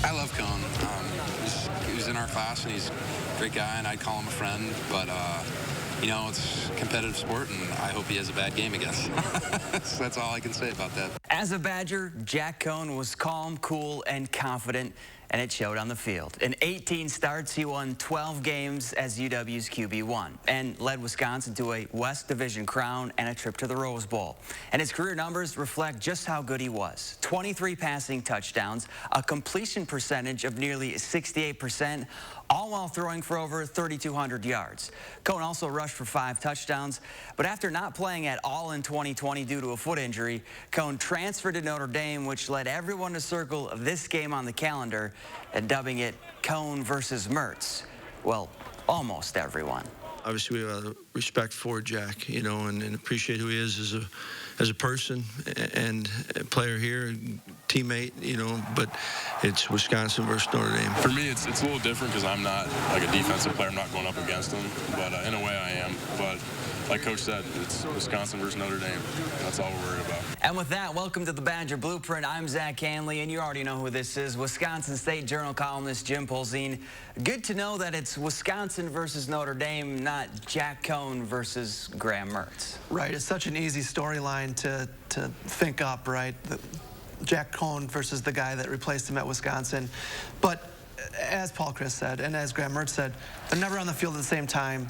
I love Cone. He was in our class, and he's a great guy, and I'd call him a friend. But, you know, it's a competitive sport, and I hope he has a bad game against. So that's all I can say about that. As a Badger, Jack Cone was calm, cool, and confident, and it showed on the field. In 18 starts, he won 12 games as UW's QB1 and led Wisconsin to a West Division crown and a trip to the Rose Bowl. And his career numbers reflect just how good he was. 23 passing touchdowns, a completion percentage of nearly 68%, all while throwing for over 3,200 yards. Cone also rushed for 5 touchdowns, but after not playing at all in 2020 due to a foot injury, Cone transferred to Notre Dame, which led everyone to circle this game on the calendar and dubbing it Cone versus Mertz. Well, almost everyone. Obviously, we have respect for Jack, you know, and appreciate who he is as a person and a player here, teammate, you know. But it's Wisconsin versus Notre Dame. For me, it's a little different because I'm not like a defensive player. I'm not going up against him, but in a way I am. But like Coach said, it's Wisconsin versus Notre Dame. That's all we're worried about. And with that, welcome to the Badger Blueprint. I'm Zach Hanley, and you already know who this is. Wisconsin State Journal columnist Jim Polzine. Good to know that it's Wisconsin versus Notre Dame, not Jack Cone versus Graham Mertz. Right. It's such an easy storyline to think up, right? Jack Cone versus the guy that replaced him at Wisconsin. But as Paul Chris said, and as Graham Mertz said, they're never on the field at the same time.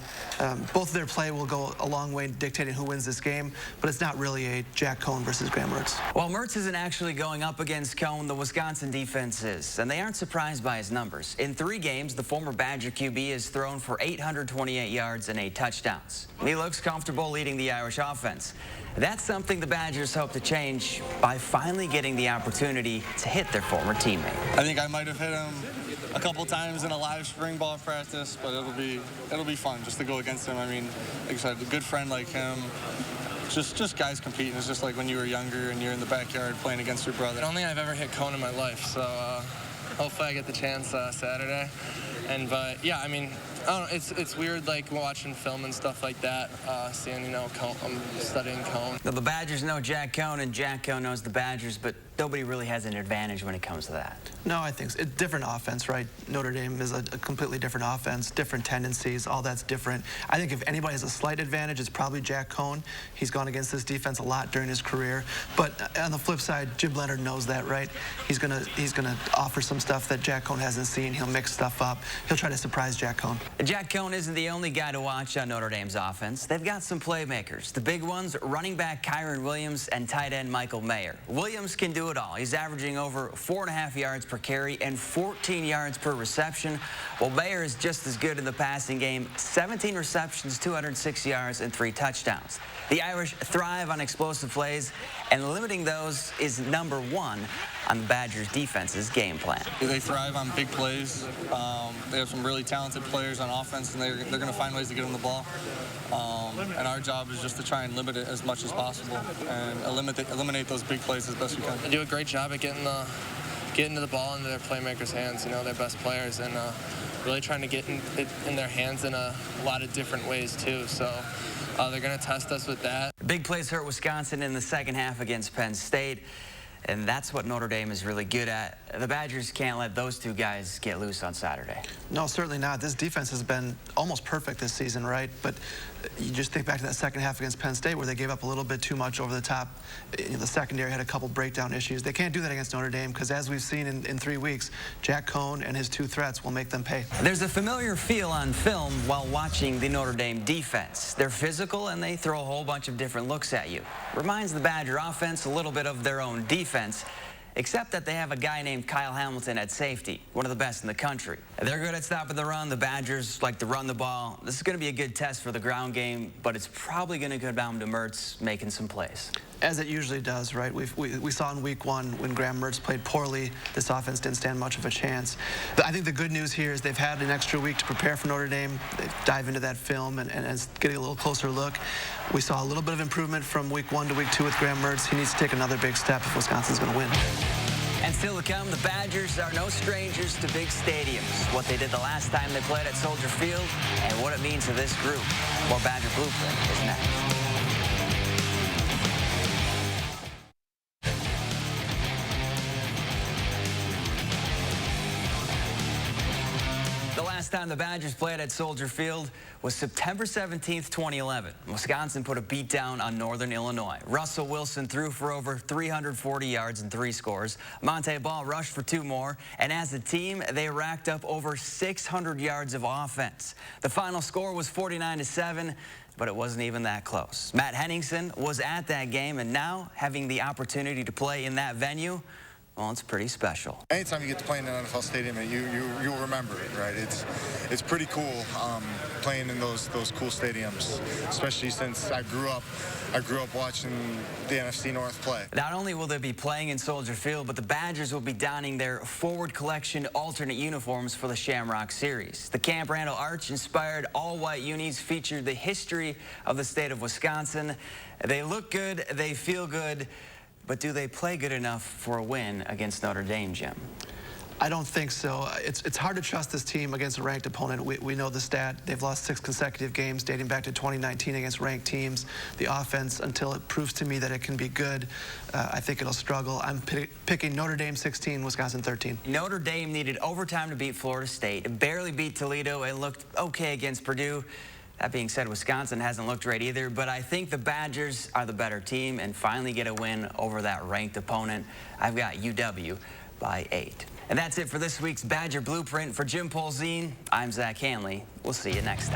Both of their play will go a long way in dictating who wins this game, but it's not really a Jack Cone versus Graham Mertz. While Mertz isn't actually going up against Cone, the Wisconsin defense is, and they aren't surprised by his numbers. In 3 games, the former Badger QB has thrown for 828 yards and 8 touchdowns. He looks comfortable leading the Irish offense. That's something the Badgers hope to change by finally getting the opportunity to hit their former teammate. I think I might have hit him a couple times in a live spring ball practice, but it'll be fun just to go against him. I mean, like I said, a good friend like him, just guys competing. It's just like when you were younger and you're in the backyard playing against your brother. I don't think I've ever hit Cone in my life, so hopefully I get the chance Saturday. But yeah, I mean, I don't know, it's weird like watching film and stuff like that, seeing, you know, Cone, I'm studying Cone. Now, the Badgers know Jack Cone and Jack Cone knows the Badgers, but nobody really has an advantage when it comes to that. No, I think it's different offense, right? Notre Dame is a completely different offense, different tendencies, all that's different. I think if anybody has a slight advantage, it's probably Jack Cone. He's gone against this defense a lot during his career. But on the flip side, Jim Leonard knows that, right? He's gonna offer some stuff that Jack Cone hasn't seen. He'll mix stuff up. He'll try to surprise Jack Cone. Jack Cone isn't the only guy to watch on Notre Dame's offense. They've got some playmakers. The big ones, running back Kyron Williams and tight end Michael Mayer. Williams can do it all. He's averaging over 4.5 yards per carry and 14 yards per reception, while Mayer is just as good in the passing game. 17 receptions, 206 yards, and 3 touchdowns. The Irish thrive on explosive plays, and limiting those is #1 on the Badgers' defense's game plan. They thrive on big plays. They have some really talented players on offense, and they're going to find ways to get them the ball. And our job is just to try and limit it as much as possible and eliminate those big plays as best we can. They do a great job at getting the ball into their playmakers' hands, you know, their best players, and really trying to get it in their hands in a lot of different ways too. So they're going to test us with that. Big plays hurt Wisconsin in the second half against Penn State, and that's what Notre Dame is really good at. The Badgers can't let those 2 guys get loose on Saturday. No, certainly not. This defense has been almost perfect this season, right? But you just think back to that second half against Penn State where they gave up a little bit too much over the top. The secondary had a couple breakdown issues. They can't do that against Notre Dame because, as we've seen in 3 weeks, Jack Cone and his 2 threats will make them pay. There's a familiar feel on film while watching the Notre Dame defense. They're physical and they throw a whole bunch of different looks at you. Reminds the Badger offense a little bit of their own defense, except that they have a guy named Kyle Hamilton at safety, one of the best in the country. They're good at stopping the run. The Badgers like to run the ball. This is going to be a good test for the ground game, but it's probably going to go down to Mertz making some plays. As it usually does, right? We saw in week 1 when Graham Mertz played poorly, this offense didn't stand much of a chance. I think the good news here is they've had an extra week to prepare for Notre Dame. They dive into that film and getting a little closer look. We saw a little bit of improvement from week 1 to week 2 with Graham Mertz. He needs to take another big step if Wisconsin's going to win. And still to come, the Badgers are no strangers to big stadiums. What they did the last time they played at Soldier Field and what it means to this group. More Badger Blueprint is next. last time the Badgers played at Soldier Field was September 17th, 2011. Wisconsin put a beat down on Northern Illinois. Russell Wilson threw for over 340 yards and 3 scores. Monte Ball rushed for 2 more. And as a team, they racked up over 600 yards of offense. The final score was 49-7. But it wasn't even that close. Matt Henningsen was at that game, and now having the opportunity to play in that venue, well, it's pretty special. Anytime you get to play in an NFL stadium, you'll remember it, right? It's pretty cool playing in those cool stadiums, especially since I grew up watching the NFC North play. Not only will they be playing in Soldier Field, but the Badgers will be donning their Forward Collection alternate uniforms for the Shamrock Series. The Camp Randall Arch-inspired all-white unis feature the history of the state of Wisconsin. They look good, they feel good, but do they play good enough for a win against Notre Dame, Jim? I don't think so. It's hard to trust this team against a ranked opponent. We know the stat. They've lost 6 consecutive games dating back to 2019 against ranked teams. The offense, until it proves to me that it can be good, I think it'll struggle. I'm picking Notre Dame 16, Wisconsin 13. Notre Dame needed overtime to beat Florida State, barely beat Toledo, and looked okay against Purdue. That being said, Wisconsin hasn't looked great either, but I think the Badgers are the better team and finally get a win over that ranked opponent. I've got UW by 8. And that's it for this week's Badger Blueprint. For Jim Polzine, I'm Zach Hanley. We'll see you next time.